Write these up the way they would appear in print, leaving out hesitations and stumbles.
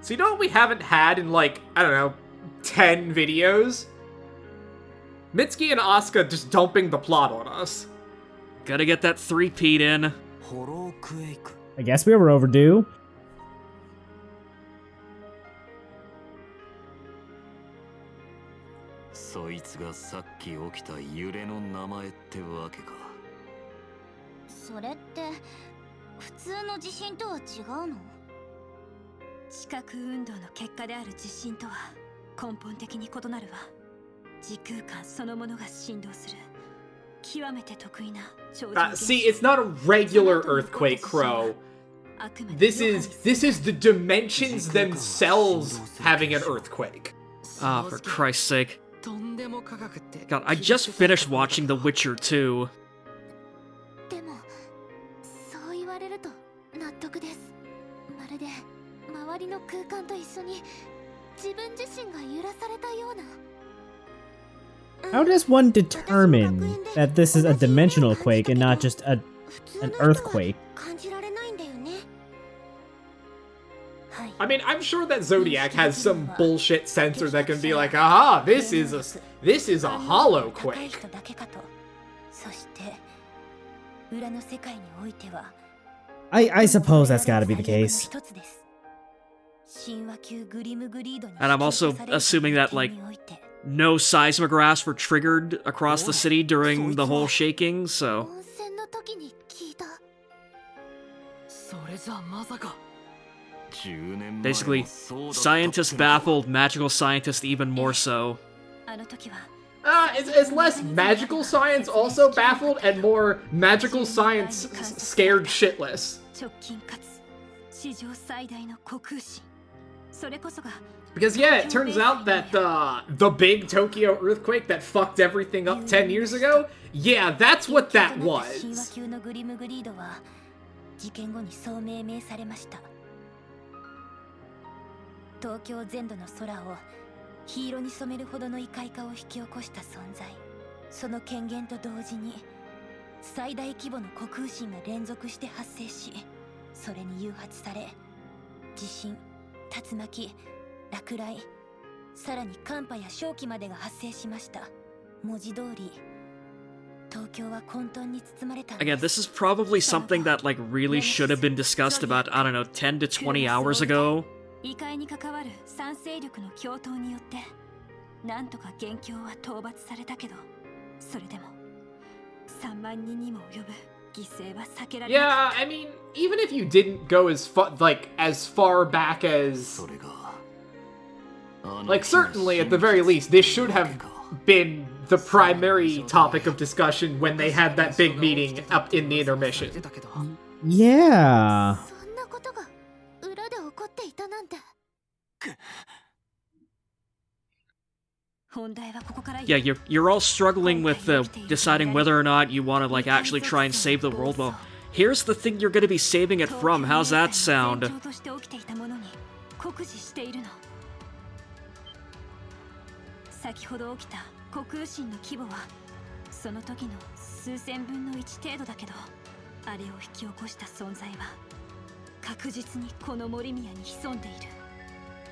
So you know what we haven't had in like, I don't know, 10 videos? Mitsuki and Asuka just dumping the plot on us. Gotta get that three-peat in. I guess we were overdue. So it'sがさっき起きた揺れの名前ってわけか。それって普通の地震とは違うの？地殻運動の結果である地震とは根本的に異なるわ。時空間そのものが振動する。極めて得意な超常現象。See, it's not a regular earthquake, Crow. This is the dimensions themselves having an earthquake. Ah, for Christ's sake. God, I just finished watching The Witcher 2. でもそう言われると納得です。まるで周りの空間と一緒に自分自身が揺らされたような。How does one determine that this is a dimensional quake and not just an earthquake? I mean, I'm sure that Zodiac has some bullshit sensor that can be like, aha, this is a hollow quake. I suppose that's gotta be the case. And I'm also assuming that, like, no seismographs were triggered across the city during the whole shaking, so... Basically, scientists baffled magical scientists even more so. Is less magical science also baffled and more magical science scared shitless? Because yeah, it turns out that the big Tokyo earthquake that fucked everything up 10 years ago, yeah, that's what that was. Again, this is probably something that, like, really should have been discussed about, I don't know, 10 to 20 hours ago. 異界に関わる三勢力の共闘によってなんとか元凶は討伐されたけど、それでも3万人にも及ぶ犠牲は避けられなかった。 Yeah, I mean, even if you didn't go as far back as, like, certainly at the very least, this should have been the primary topic of discussion when they had that big meeting up in the intermission. Yeah. Yeah, you're all struggling with deciding whether or not you want to, like, actually try and save the world. Well, here's the thing you're going to be saving it from. How's that sound?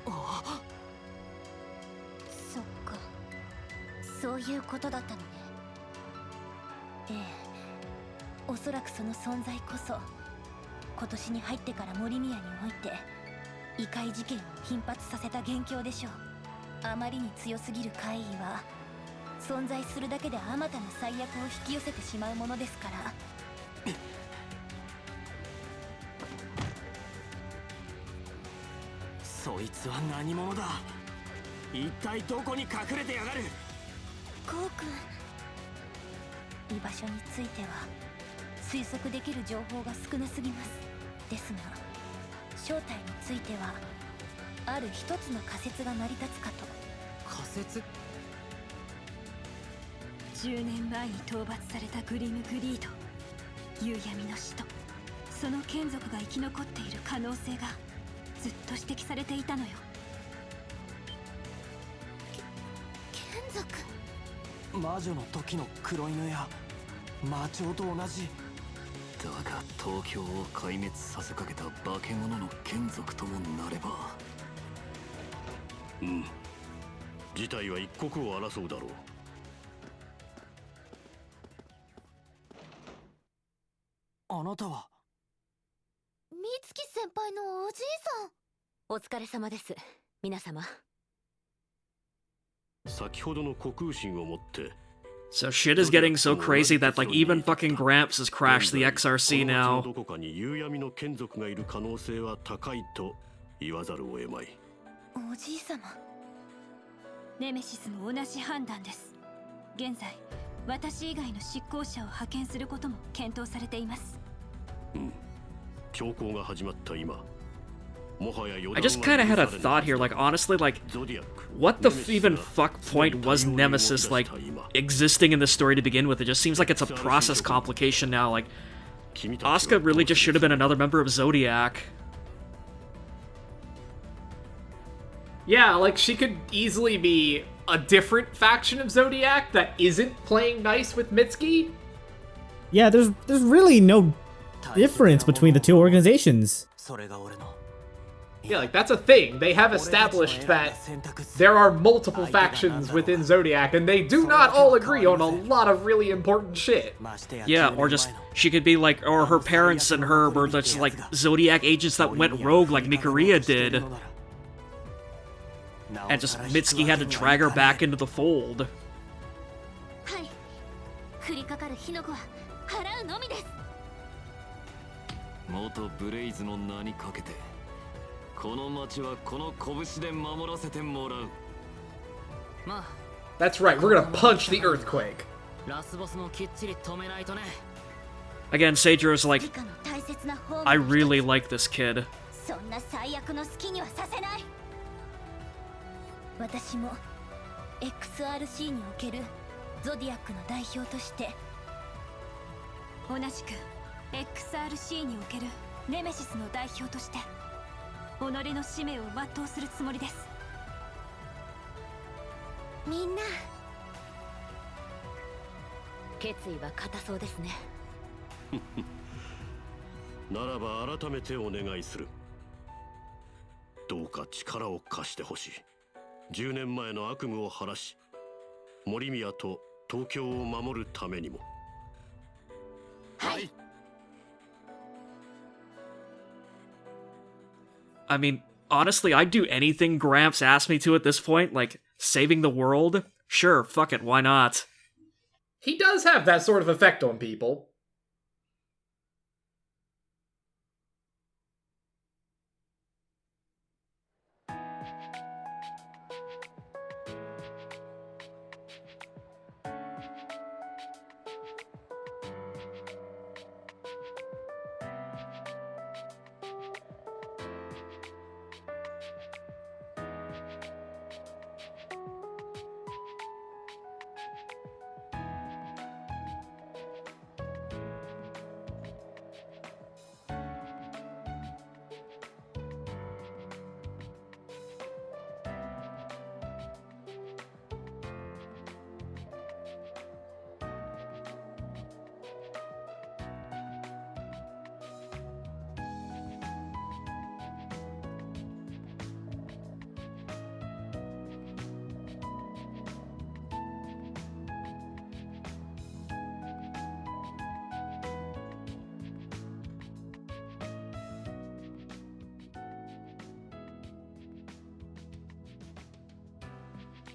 Oh. そっか、そういうことだったのね。ええ、おそらくその存在こそ今年に入ってから森宮において異界事件を頻発させた元凶でしょう。あまりに強すぎる怪異は存在するだけであまたの最悪を引き寄せてしまうものですから。そいつは何者だ。一体どこに隠れてやがる。コウ君、居場所については推測できる情報が少なすぎます。ですが正体についてはある一つの仮説が成り立つかと。仮説？10年前に討伐されたグリムグリード、夕闇の使徒、その眷属が生き残っている可能性がずっと指摘されていたのよ。眷属？魔女の時の黒犬や魔鳥と同じ。だが東京を壊滅させかけた化け物の眷属ともなれば。事態は一刻を争うだろう。あなたは美月先輩のおじいさん。お疲れ様です皆様。先ほどの虚空心を持って So shit is getting so crazy that like even fucking Gramps has crashed the XRC この now. どこかに夕闇の眷属がいる可能性は高いと言わざるを得まい。おじい様。ネメシスも同じ判断です。現在私以外の執行者を派遣することも検討されています。強行が始まった今、もはや予断は I just kind of had a thought here, like honestly, like what the even fuck point was Nemesis like existing in the story to begin with? It just seems like it's a process complication now. Like Asuka really just should have been another member of Zodiac. Yeah, like she could easily be a different faction of Zodiac that isn't playing nice with Mitsuki. Yeah, there's really no difference between the two organizations. それが俺の Yeah, like that's a thing. They have established that there are multiple factions within Zodiac, and they do not all agree on a lot of really important shit. Yeah, or just she could be like, or her parents and her were just like Zodiac agents that went rogue like Mikaria did. And just Mitsuki had to drag her back into the fold. はい。降りかかる火の粉は払うのみです。元ブレイズの名にかけてこの町はこの拳で守らせてもらう。まあ That's right, we're gonna punch the earthquake. ラスボスもきっちり止めないとね。 Again, Seijiro's like, 時価の大切な方 I 面 really like this kid. そんな最悪の好きにはさせない。私も XRC におけるゾディアックの代表として同じく XRC におけるネメシスの代表として己の使命を全うするつもりです。みんな決意は固そうですね。ならば改めてお願いする。どうか力を貸してほしい。10年前の悪夢を晴らし、森宮と東京を守るためにも。はい。 I mean, honestly, I'd do anything Gramps asked me to at this point, like saving the world. Sure, fuck it, why not? He does have that sort of effect on people.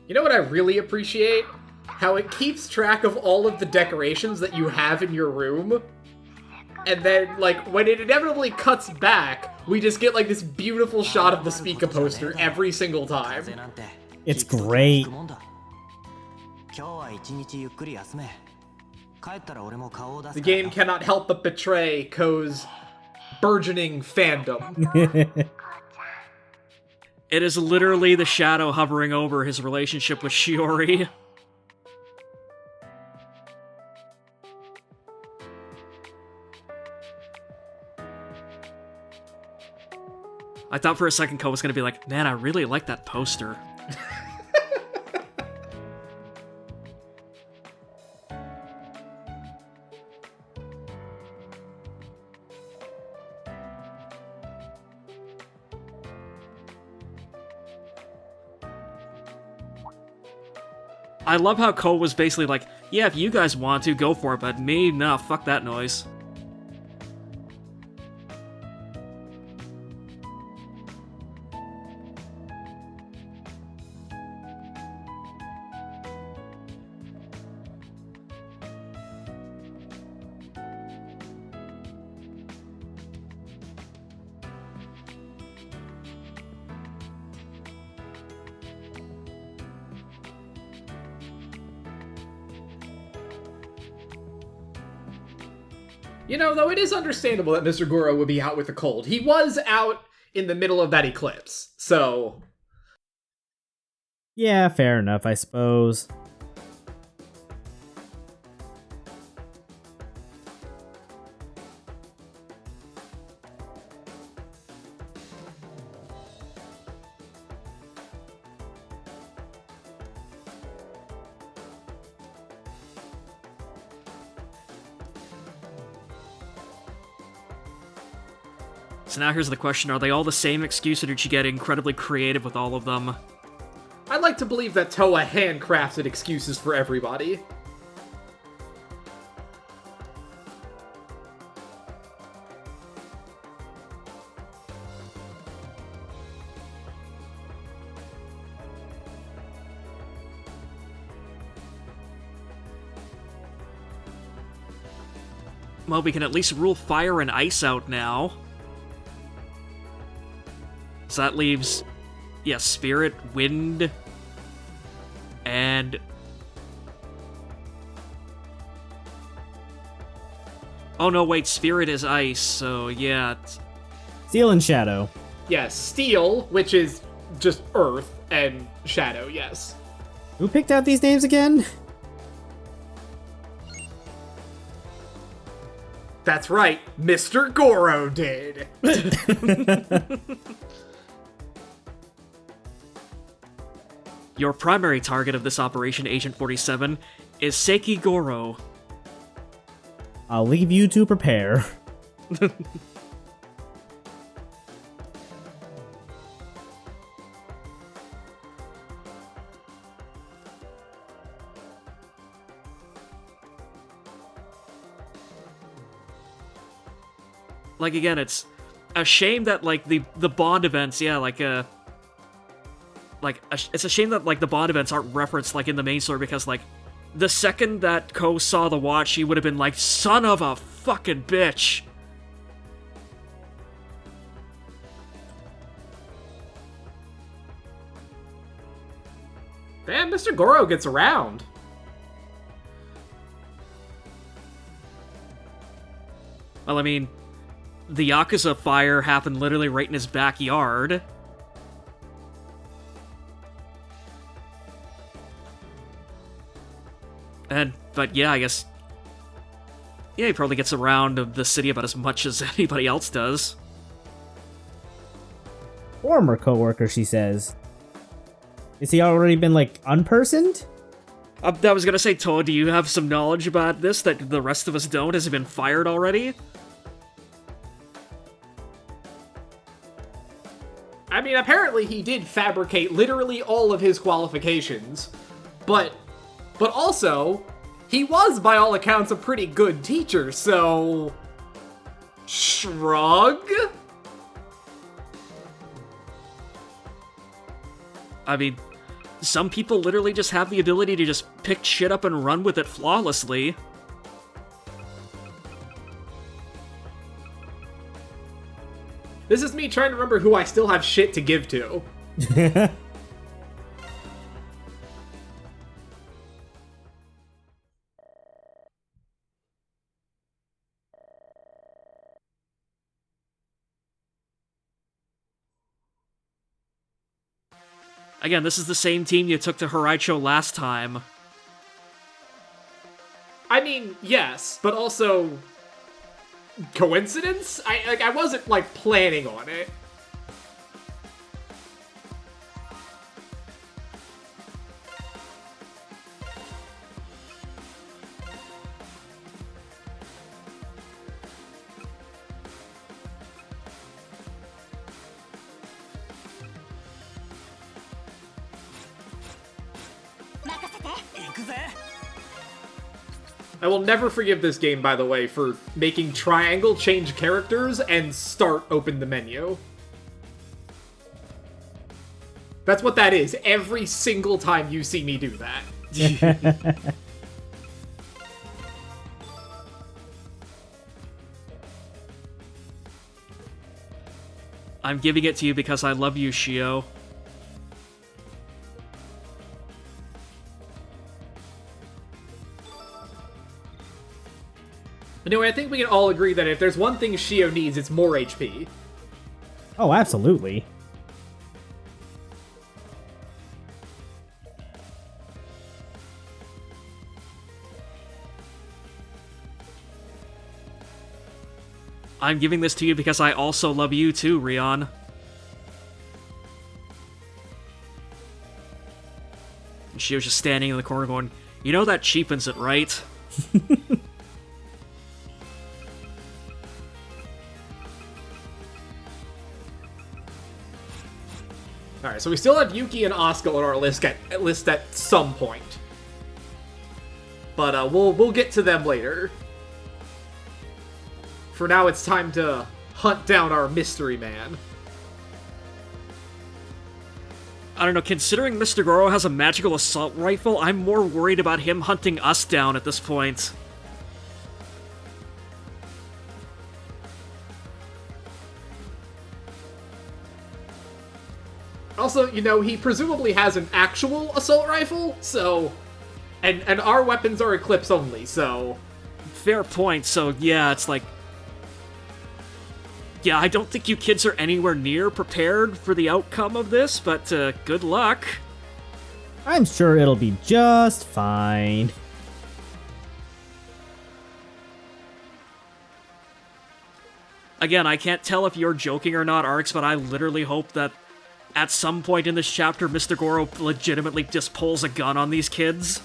You know what I really appreciate? How it keeps track of all of the decorations that you have in your room. And then, like, when it inevitably cuts back, we just get, like, this beautiful shot of the Speaker poster every single time. It's great. The game cannot help but betray Ko's burgeoning fandom. It is literally the shadow hovering over his relationship with Shiori. I thought for a second Ko was gonna be like, man, I really like that poster. I love how Ko was basically like, yeah, if you guys want to, go for it, but me, nah, fuck that noise. You know, though it is understandable that Mr. Goro would be out with a cold. He was out in the middle of that eclipse, so... Yeah, fair enough, I suppose. So now here's the question, are they all the same excuse, or did she get incredibly creative with all of them? I'd like to believe that Toa handcrafted excuses for everybody. Well, we can at least rule fire and ice out now. So that leaves, yeah, spirit, wind, and... Oh no, wait, spirit is ice, so yeah. Steel and Shadow. Yes, Steel, which is just Earth, and Shadow, yes. Who picked out these names again? That's right, Mr. Goro did. Your primary target of this operation, Agent 47, is Seiki Goro. I'll leave you to prepare. Like, again, it's a shame that, like, the Bond events, yeah, it's a shame that, like, the Bond events aren't referenced, like, in the main story, because, like, the second that Ko saw the watch, she would have been like, son of a fucking bitch! Damn, Mr. Goro gets around. Well, I mean, the Yakuza fire happened literally right in his backyard. But yeah, I guess... Yeah, he probably gets around the city about as much as anybody else does. Former coworker, she says. Is he already been, like, unpersoned? I was gonna say, Toa, do you have some knowledge about this that the rest of us don't? Has he been fired already? I mean, apparently he did fabricate literally all of his qualifications, but also, he was, by all accounts, a pretty good teacher, so... Shrug? I mean, some people literally just have the ability to just pick shit up and run with it flawlessly. This is me trying to remember who I still have shit to give to. Again, this is the same team you took to Horaicho last time. I mean, yes, but also... Coincidence? I wasn't, like, planning on it. I will never forgive this game, by the way, for making triangle change characters and start open the menu. That's what that is, every single time you see me do that. I'm giving it to you because I love you, Shio. Anyway, I think we can all agree that if there's one thing Shio needs, it's more HP. Oh, absolutely. I'm giving this to you because I also love you too, Rion. And she was just standing in the corner going, you know that cheapens it, right? Alright, so we still have Yuki and Asuka on our list at some point. But we'll get to them later. For now, it's time to hunt down our mystery man. I don't know, considering Mr. Goro has a magical assault rifle, I'm more worried about him hunting us down at this point. Also, you know, he presumably has an actual assault rifle, so... And our weapons are Eclipse only, so... Fair point, so yeah, it's like... Yeah, I don't think you kids are anywhere near prepared for the outcome of this, but good luck. I'm sure it'll be just fine. Again, I can't tell if you're joking or not, Arx, but I literally hope that at some point in this chapter, Mr. Goro legitimately just pulls a gun on these kids.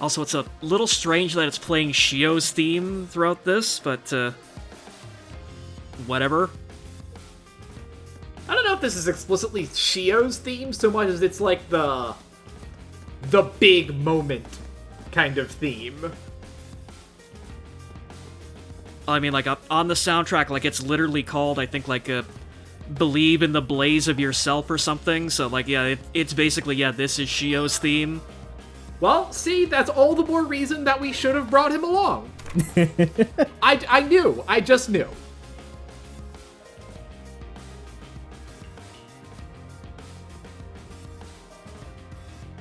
Also, it's a little strange that it's playing Shio's theme throughout this, but, whatever. I don't know if this is explicitly Shio's theme so much as it's like the big moment kind of theme. I mean, like, on the soundtrack, like, it's literally called, I think, like, Believe in the Blaze of Yourself or something, so, like, yeah, it's basically, yeah, this is Shio's theme. Well, see, that's all the more reason that we should have brought him along. I knew. I just knew.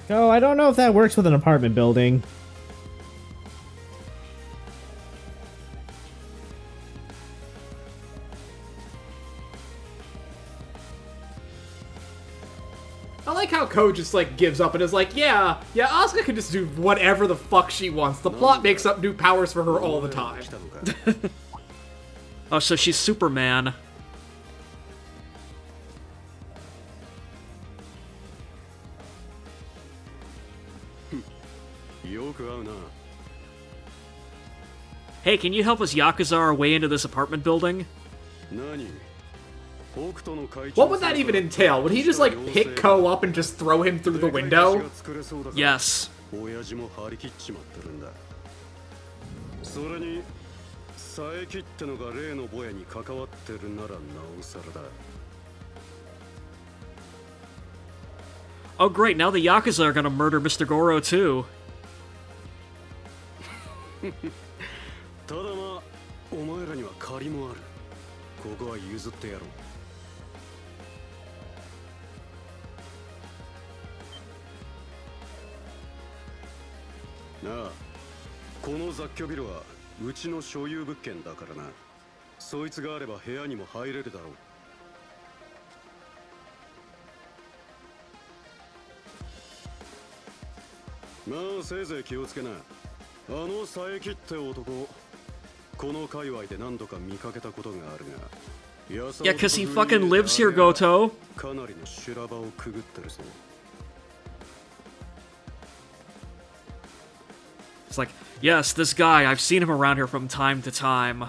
Oh, I don't know if that works with an apartment building. I like how Ko just, like, gives up and is like, yeah, Asuka can just do whatever the fuck she wants. The plot makes up new powers for her all the time. Oh, so she's Superman. Hey, can you help us Yakuza our way into this apartment building? What would that even entail? Would he just, like, pick Ko up and just throw him through the window? Yes. Oh great, now the Yakuza are gonna murder Mr. Goro too. ただまあお前らには借りもある。ここは譲ってやろう。なあ、この雑居ビルはうちの所有物件だからな。そいつがあれば部屋にも入れるだろう。まあせいぜい気をつけな。あの佐伯って男、この界隈で何度か見かけたことがあるが、Yeah, because he fucking lives here, Goto. It's like, yes, this guy, I've seen him around here from time to time.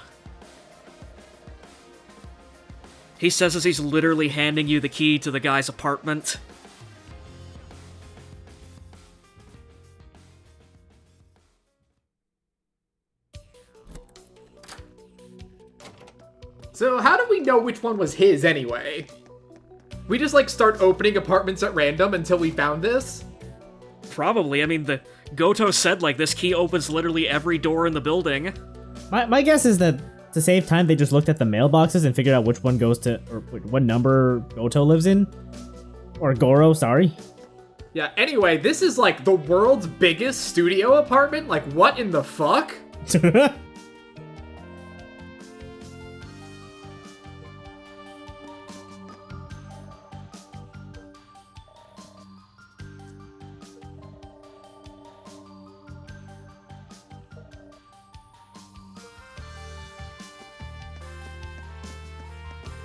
He says as he's literally handing you the key to the guy's apartment. So how do we know which one was his anyway? We just like start opening apartments at random until we found this? Probably. I mean, the Goto said like this key opens literally every door in the building. My guess is that to save time, they just looked at the mailboxes and figured out which one goes to, or what number Goto lives in. Or Goro, sorry. Yeah, anyway, this is like the world's biggest studio apartment? Like, what in the fuck?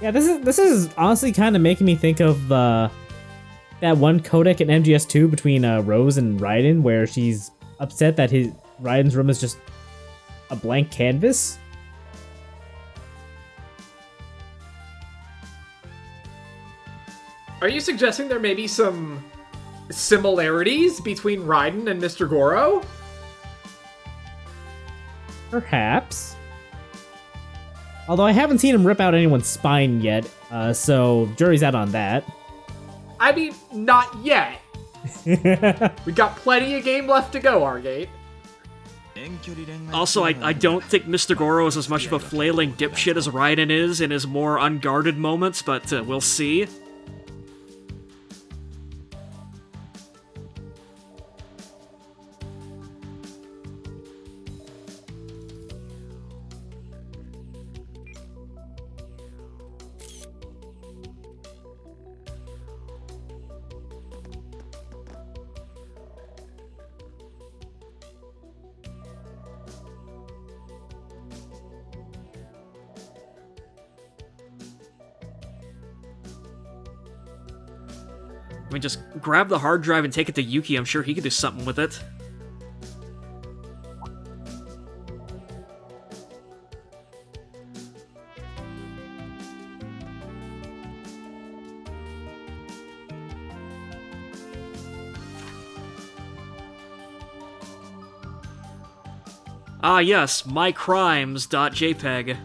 Yeah, this is honestly kind of making me think of that one codec in MGS2 between Rose and Raiden, where she's upset that Raiden's room is just a blank canvas. Are you suggesting there may be some similarities between Raiden and Mr. Goro? Perhaps. Although I haven't seen him rip out anyone's spine yet, so jury's out on that. I mean, not yet. We got plenty of game left to go, Argate. Also, I don't think Mr. Goro is as much of a flailing dipshit as Raiden is in his more unguarded moments, but we'll see. I mean, just grab the hard drive and take it to Yuki. I'm sure he could do something with it. Ah, yes, mycrimes.jpg.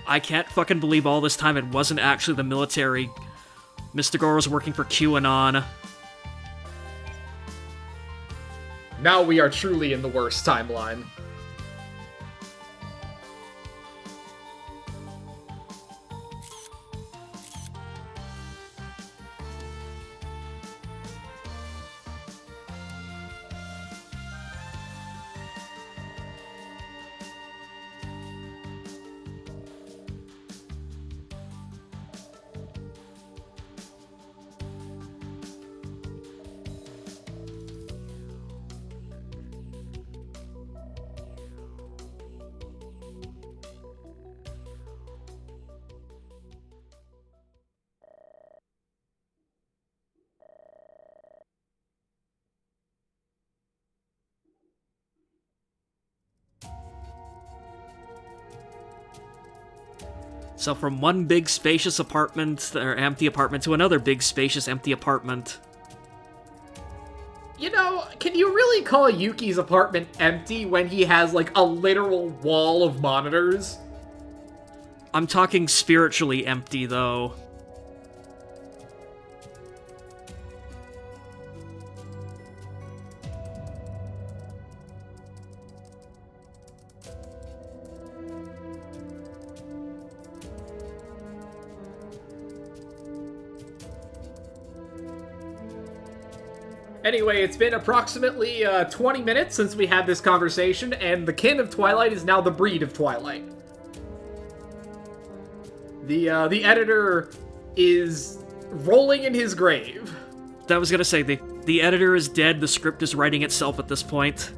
I can't fucking believe all this time it wasn't actually the military. Mr. Goro's working for QAnon. Now we are truly in the worst timeline. So from one big spacious apartment, or empty apartment, to another big spacious empty apartment. You know, can you really call Yuki's apartment empty when he has, like, a literal wall of monitors? I'm talking spiritually empty, though. Anyway, it's been approximately 20 minutes since we had this conversation, and the kin of Twilight is now the breed of Twilight. The editor is rolling in his grave. I was gonna say, the editor is dead, the script is writing itself at this point.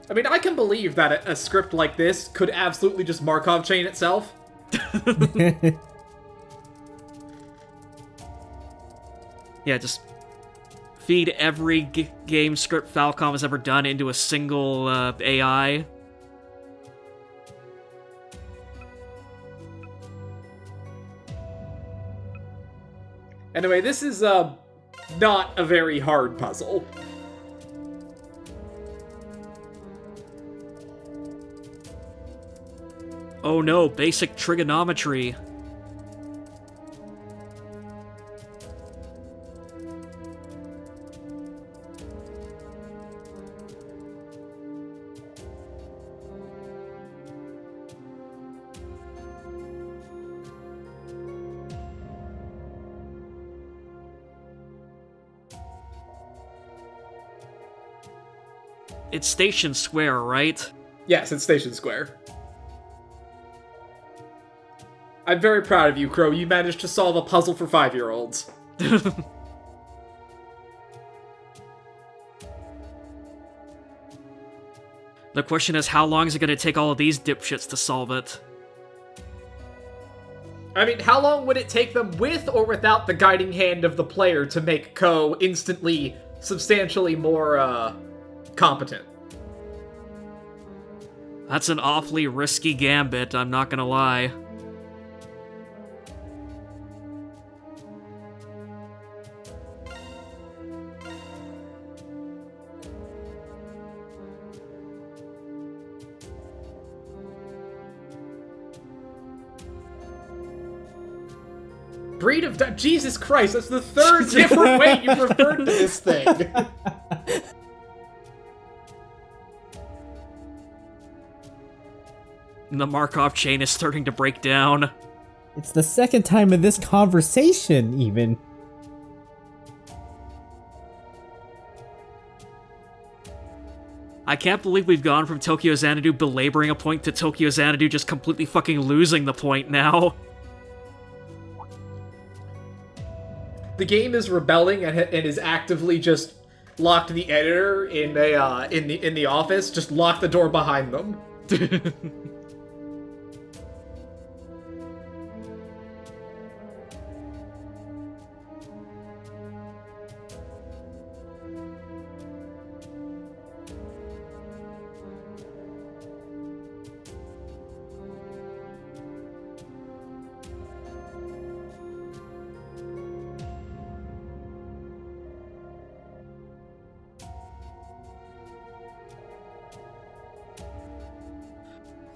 I mean, I can believe that a script like this could absolutely just Markov chain itself. Yeah, just feed every game script Falcom has ever done into a single AI. Anyway, this is not a very hard puzzle. Oh no, basic trigonometry. It's Station Square, right? Yes, it's Station Square. I'm very proud of you, Crow. You managed to solve a puzzle for 5-year-olds. The question is, how long is it going to take all of these dipshits to solve it? I mean, how long would it take them with or without the guiding hand of the player to make Ko instantly, substantially more, competent? That's an awfully risky gambit, I'm not gonna lie. Breed of... Jesus Christ, that's the third different way you've referred to this thing. The Markov chain is starting to break down. It's the second time in this conversation, even. I can't believe we've gone from Tokyo Xanadu belaboring a point to Tokyo Xanadu just completely fucking losing the point now. The game is rebelling and is actively just locked the editor in the office. Just lock the door behind them.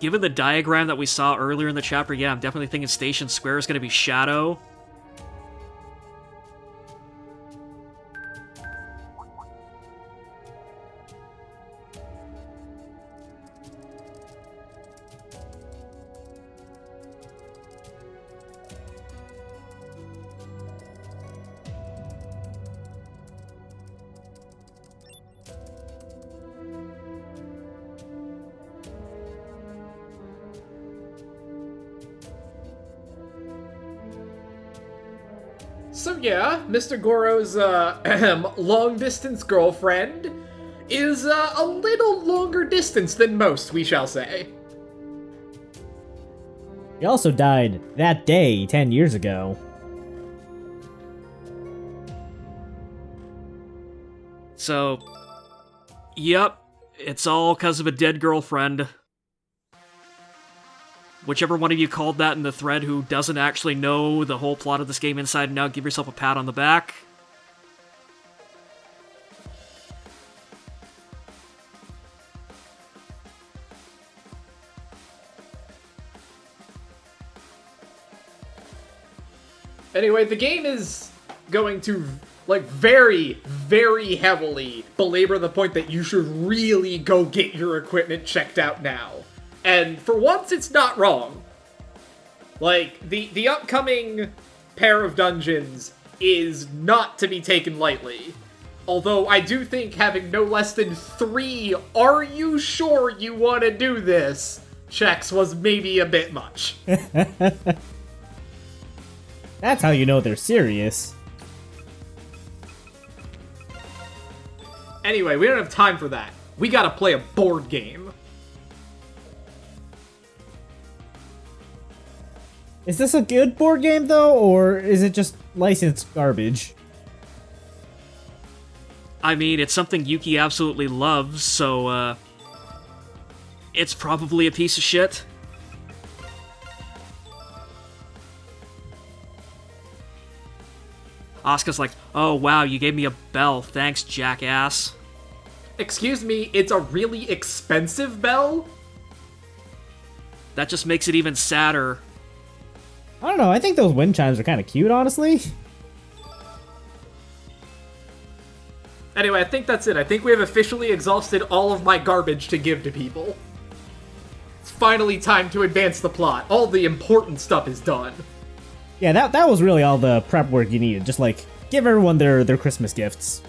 Given the diagram that we saw earlier in the chapter, yeah, I'm definitely thinking Station Square is going to be Shadow. So yeah, Mr. Goro's long-distance girlfriend is a little longer distance than most, we shall say. He also died that day 10 years ago. So, yep, it's all because of a dead girlfriend. Whichever one of you called that in the thread who doesn't actually know the whole plot of this game inside and out, give yourself a pat on the back. Anyway, the game is going to, like, very, very heavily belabor the point that you should really go get your equipment checked out now. And for once, it's not wrong. Like, the upcoming pair of dungeons is not to be taken lightly. Although I do think having no less than 3 "Are you sure you want to do this?" checks was maybe a bit much. That's how you know they're serious. Anyway, we don't have time for that. We gotta play a board game. Is this a good board game, though, or is it just licensed garbage? I mean, it's something Yuki absolutely loves, so, it's probably a piece of shit. Asuka's like, oh wow, you gave me a bell, thanks, jackass. Excuse me, it's a really expensive bell? That just makes it even sadder. I don't know, I think those wind chimes are kind of cute, honestly. Anyway, I think that's it. I think we have officially exhausted all of my garbage to give to people. It's finally time to advance the plot. All the important stuff is done. Yeah, that was really all the prep work you needed. Just, like, give everyone their Christmas gifts.